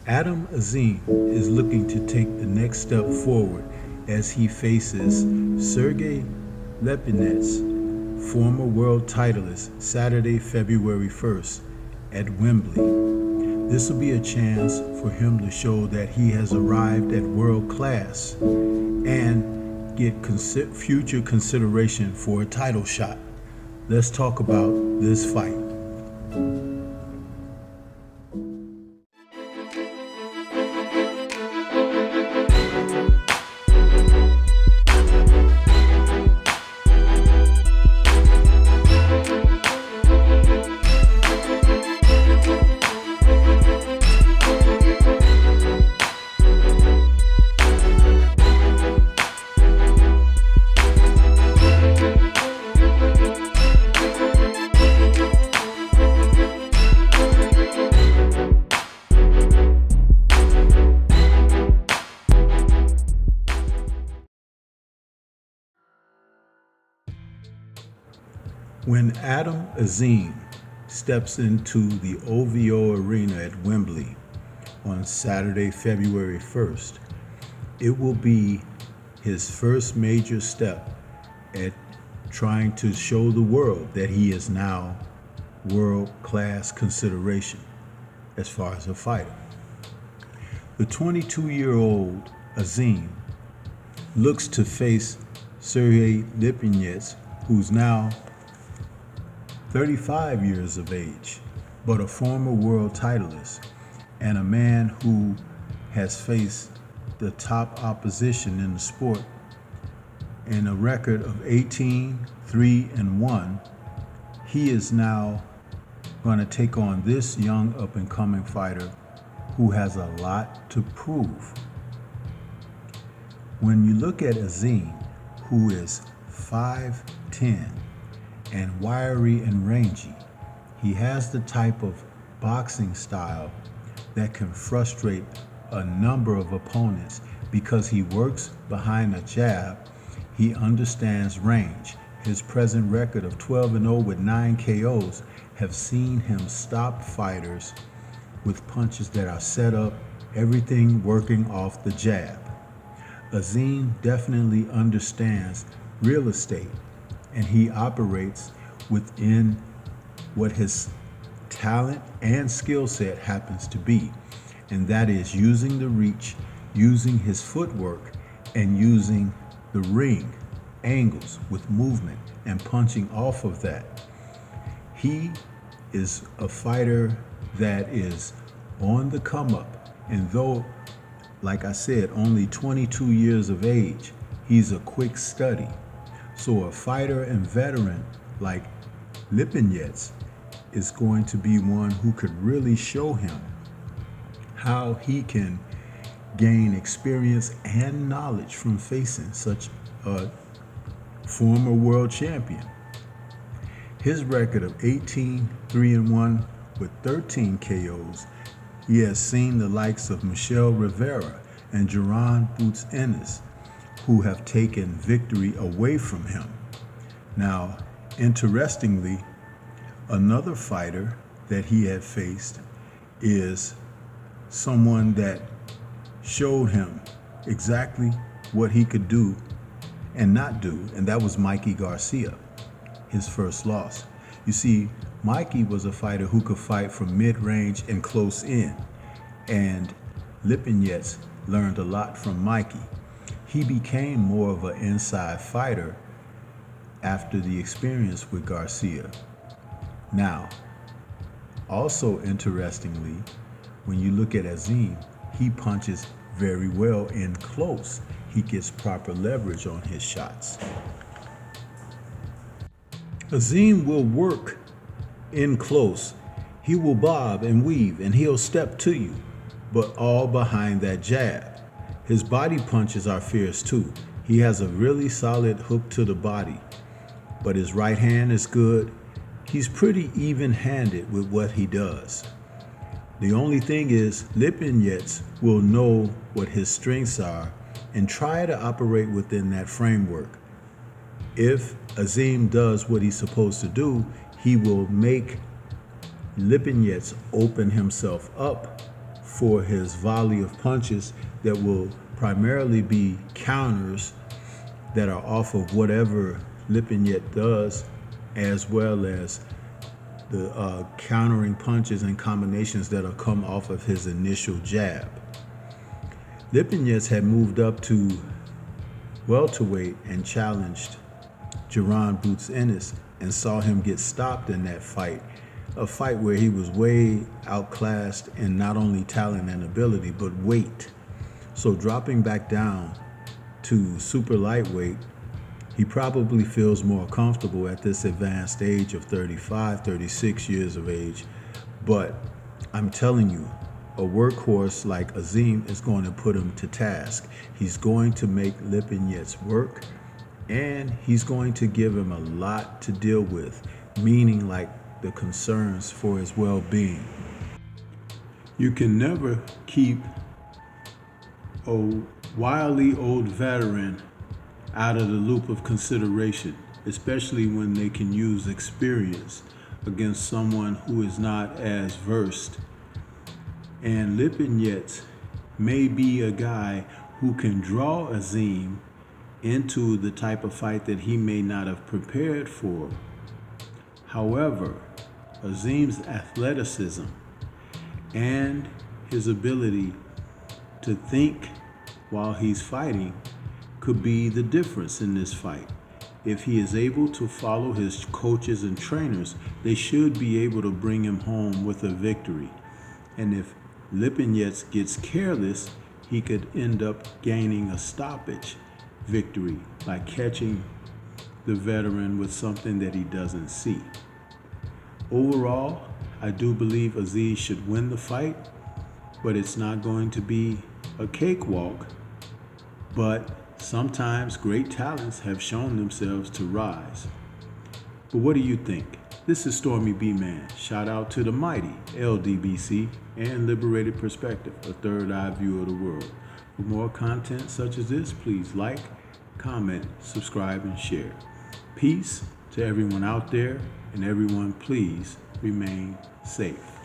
Azim is looking to take the next step forward as he faces Sergey Lipinets, former world titleist, Saturday, February 1st at Wembley. This will be a chance for him to show that he has arrived at world class and get future consideration for a title shot. Let's talk about this fight. When Azim steps into the OVO Arena at Wembley on Saturday, February 1st, it will be his first major step at trying to show the world that he is now world-class consideration as far as a fighter. The 22-year-old Azim looks to face Sergey Lipinets, who's now 35 years of age, but a former world titleist and a man who has faced the top opposition in the sport in a record of 18-3-1. He is now going to take on this young up-and-coming fighter who has a lot to prove. When you look at Azim, who is 5'10", and wiry and rangy, he has the type of boxing style that can frustrate a number of opponents because he works behind a jab. He understands range. His present record of 12-0 with 9 KOs have seen him stop fighters with punches that are set up, everything working off the jab. Azim definitely understands real estate, and he operates within what his talent and skill set happens to be, and that is using the reach, using his footwork, and using the ring angles with movement and punching off of that. He is a fighter that is on the come up, and though, like I said, only 22 years of age, he's a quick study. So a fighter and veteran like Lipinets is going to be one who could really show him how he can gain experience and knowledge from facing such a former world champion. His record of 18-3-1 with 13 KOs, he has seen the likes of Michel Rivera and Jaron Boots Ennis, who have taken victory away from him. Now, interestingly, another fighter that he had faced is someone that showed him exactly what he could do and not do, and that was Mikey Garcia, his first loss. You see, Mikey was a fighter who could fight from mid-range and close in, and Lipinets learned a lot from Mikey. He became more of an inside fighter after the experience with Garcia. Now, also interestingly, when you look at Azim, he punches very well in close. He gets proper leverage on his shots. Azim will work in close. He will bob and weave and he'll step to you, but all behind that jab. His body punches are fierce too. He has a really solid hook to the body, but his right hand is good. He's pretty even-handed with what he does. The only thing is, Lipinets will know what his strengths are and try to operate within that framework. If Azim does what he's supposed to do, he will make Lipinets open himself up for his volley of punches that will primarily be counters that are off of whatever Lipinets does, as well as the countering punches and combinations that'll come off of his initial jab. Lipinets had moved up to welterweight and challenged Jaron Boots Ennis and saw him get stopped in that fight, a fight where he was way outclassed in not only talent and ability, but weight. So dropping back down to super lightweight, he probably feels more comfortable at this advanced age of 35, 36 years of age. But I'm telling you, a workhorse like Azim is going to put him to task. He's going to make Lipinets work, and he's going to give him a lot to deal with, meaning like the concerns for his well-being. You can never keep a wily old veteran out of the loop of consideration, especially when they can use experience against someone who is not as versed. And Lipinets may be a guy who can draw Azim into the type of fight that he may not have prepared for. However, Azim's athleticism and his ability to think while he's fighting could be the difference in this fight. If he is able to follow his coaches and trainers, they should be able to bring him home with a victory. And if Lipinets gets careless, he could end up gaining a stoppage victory by catching the veteran with something that he doesn't see. Overall, I do believe Azim should win the fight, but it's not going to be a cakewalk. But sometimes great talents have shown themselves to rise. But what do you think? This is Stormy B-Man. Shout out to the mighty LDBC and Liberated Perspective, a third eye view of the world. For more content such as this, please like, comment, subscribe, and share. Peace to everyone out there, and everyone please remain safe.